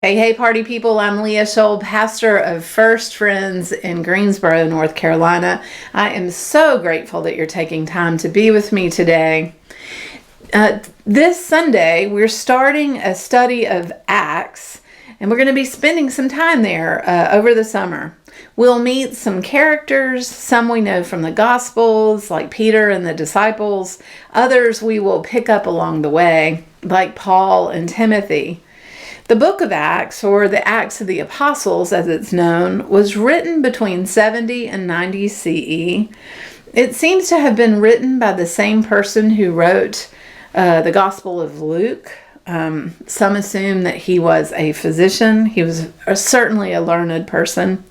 Hey, party people. I'm Lia Scholl, pastor of First Friends in Greensboro, North Carolina. I am so grateful that you're taking time to be with me today. This Sunday, we're starting a study of Acts, and we're going to be spending some time there over the summer. We'll meet some characters, some we know from the Gospels, like Peter and the disciples. Others we will pick up along the way, like Paul and Timothy. The book of Acts, or the Acts of the Apostles as it's known, was written between 70 and 90 CE. It seems to have been written by the same person who wrote the Gospel of Luke. Some assume that he was a physician. He was certainly a learned person.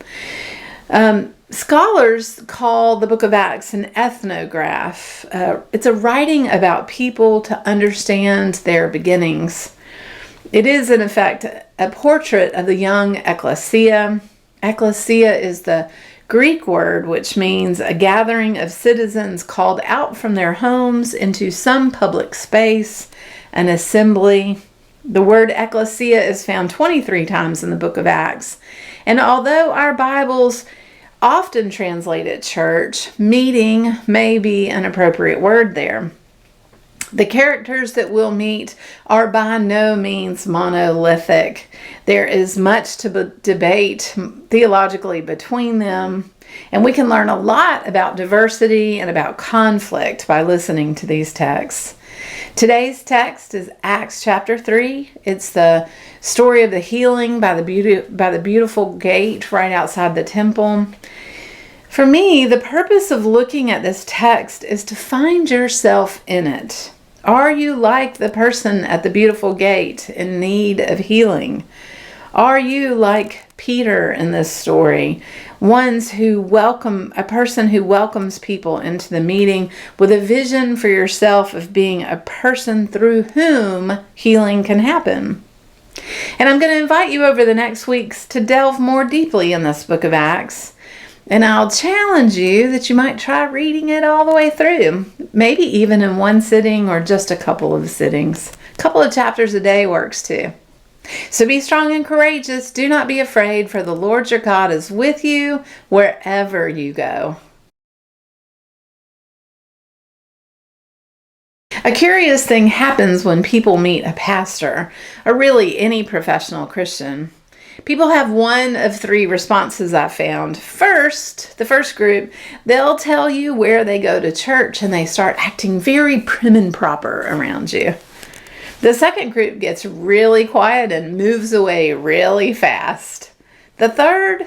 Scholars call the book of Acts an ethnograph. It's a writing about people to understand their beginnings. It is, in effect, a portrait of the young ecclesia. Ecclesia is the Greek word which means a gathering of citizens called out from their homes into some public space, an assembly. The word ecclesia is found 23 times in the book of Acts. And although our Bibles often translate it church, meeting may be an appropriate word there. The characters that we'll meet are by no means monolithic. There is much to debate theologically between them, and we can learn a lot about diversity and about conflict by listening to these texts. Today's text is Acts chapter 3. It's the story of the healing by the beautiful gate right outside the temple. For me, the purpose of looking at this text is to find yourself in it. Are you like the person at the beautiful gate in need of healing? Are you like Peter in this story, a person who welcomes people into the meeting with a vision for yourself of being a person through whom healing can happen? And I'm going to invite you over the next weeks to delve more deeply in this book of Acts. And I'll challenge you that you might try reading it all the way through, maybe even in one sitting or just a couple of sittings. A couple of chapters a day works too. So be strong and courageous. Do not be afraid, for the Lord your God is with you wherever you go. A curious thing happens when people meet a pastor, or really any professional Christian. People have one of three responses I found. First, the first group, they'll tell you where they go to church and they start acting very prim and proper around you. The second group gets really quiet and moves away really fast. That third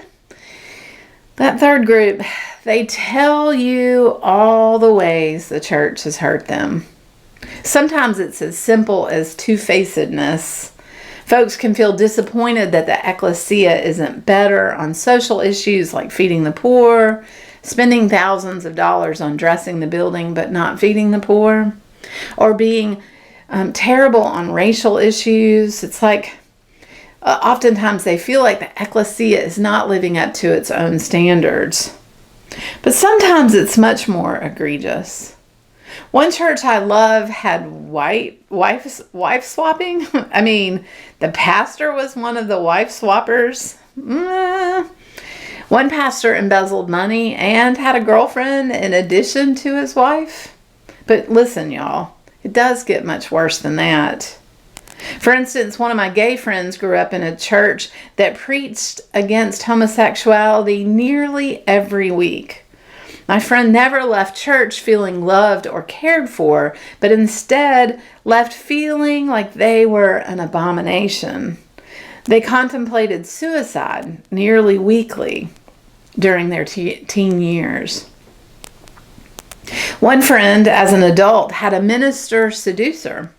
group, they tell you all the ways the church has hurt them. Sometimes it's as simple as two-facedness. Folks can feel disappointed that the ecclesia isn't better on social issues like feeding the poor, spending thousands of dollars on dressing the building but not feeding the poor, or being terrible on racial issues. It's like oftentimes they feel like the ecclesia is not living up to its own standards. But sometimes it's much more egregious. One church I love had wife swapping. I mean, the pastor was one of the wife swappers. One pastor embezzled money and had a girlfriend in addition to his wife. But listen, y'all, it does get much worse than that. For instance, one of my gay friends grew up in a church that preached against homosexuality nearly every week. My friend never left church feeling loved or cared for, but instead left feeling like they were an abomination. They contemplated suicide nearly weekly during their teen years. One friend, as an adult, had a minister seducer,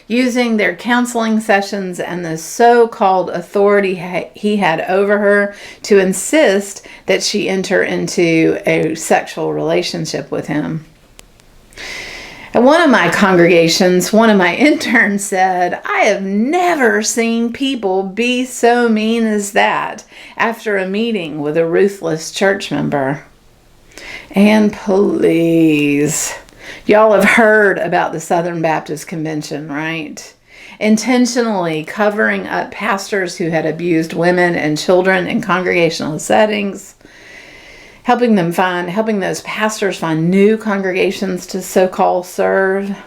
using their counseling sessions and the so-called authority he had over her to insist that she enter into a sexual relationship with him. At one of my congregations, one of my interns said, "I have never seen people be so mean as that," after a meeting with a ruthless church member. And please, y'all have heard about the Southern Baptist Convention, right? intentionally covering up pastors who had abused women and children in congregational settings, helping those pastors find new congregations to so-called serve.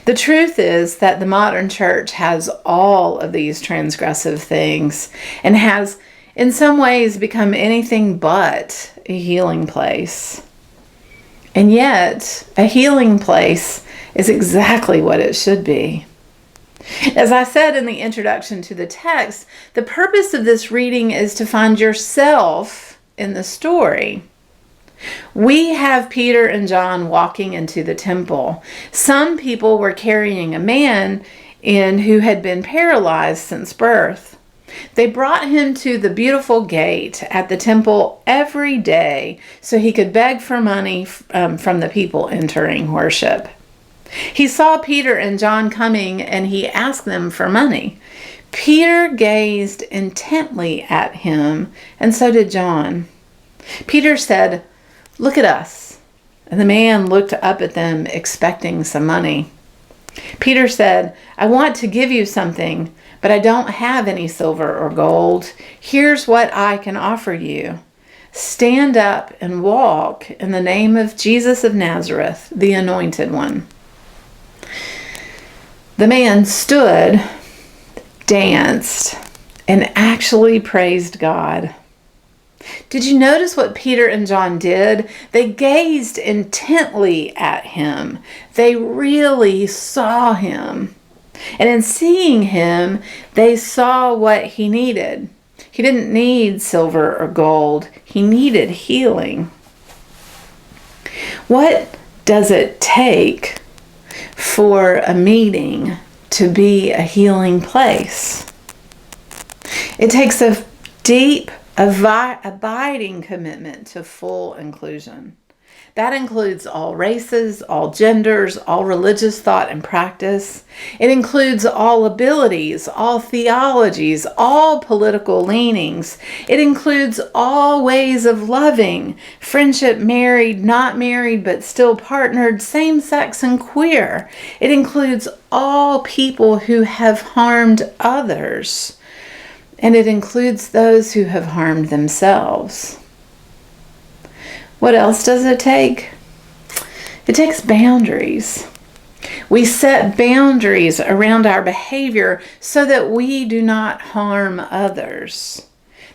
The truth is that the modern church has all of these transgressive things and has, in some ways, become anything but a healing place. And yet, a healing place is exactly what it should be. As I said in the introduction to the text, the purpose of this reading is to find yourself in the story. We have Peter and John walking into the temple. Some people were carrying a man in who had been paralyzed since birth. They brought him to the beautiful gate at the temple every day so he could beg for money from the people entering worship. He saw Peter and John coming and he asked them for money. Peter gazed intently at him, and so did John. Peter said, "Look at us." And the man looked up at them, expecting some money. Peter said, "I want to give you something, but I don't have any silver or gold. Here's what I can offer you. Stand up and walk in the name of Jesus of Nazareth, the Anointed One." The man stood, danced, and actually praised God. Did you notice what Peter and John did? They gazed intently at him. They really saw him. And in seeing him, they saw what he needed. He didn't need silver or gold. He needed healing. What does it take for a meeting to be a healing place? It takes a deep, abiding commitment to full inclusion. That includes all races, all genders, all religious thought and practice. It includes all abilities, all theologies, all political leanings. It includes all ways of loving, friendship, married, not married, but still partnered, same-sex and queer. It includes all people who have harmed others. And it includes those who have harmed themselves. What else does it take? It takes boundaries. We set boundaries around our behavior so that we do not harm others.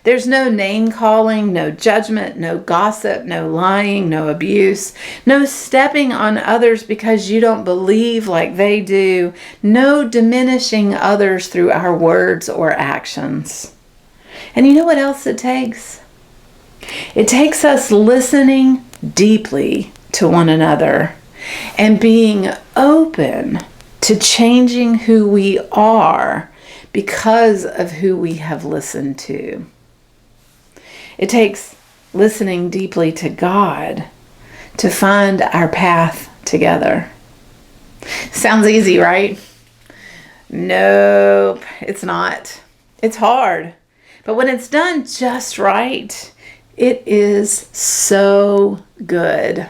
There's no name calling, no judgment, no gossip, no lying, no abuse, no stepping on others because you don't believe like they do, no diminishing others through our words or actions. And you know what else it takes? It takes us listening deeply to one another and being open to changing who we are because of who we have listened to. It takes listening deeply to God to find our path together. Sounds easy, right? Nope, it's not. It's hard. But when it's done just right, it is so good.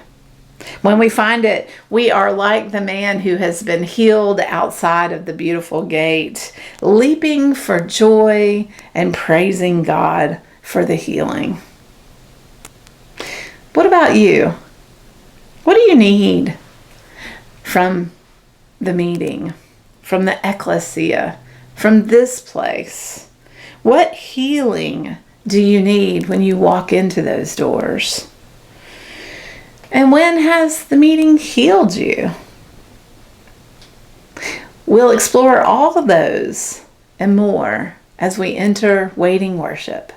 When we find it, we are like the man who has been healed outside of the beautiful gate, leaping for joy and praising God for the healing. What about you? What do you need from the meeting, from the ecclesia, from this place? What healing do you need when you walk into those doors? And when has the meeting healed you? We'll explore all of those and more as we enter waiting worship.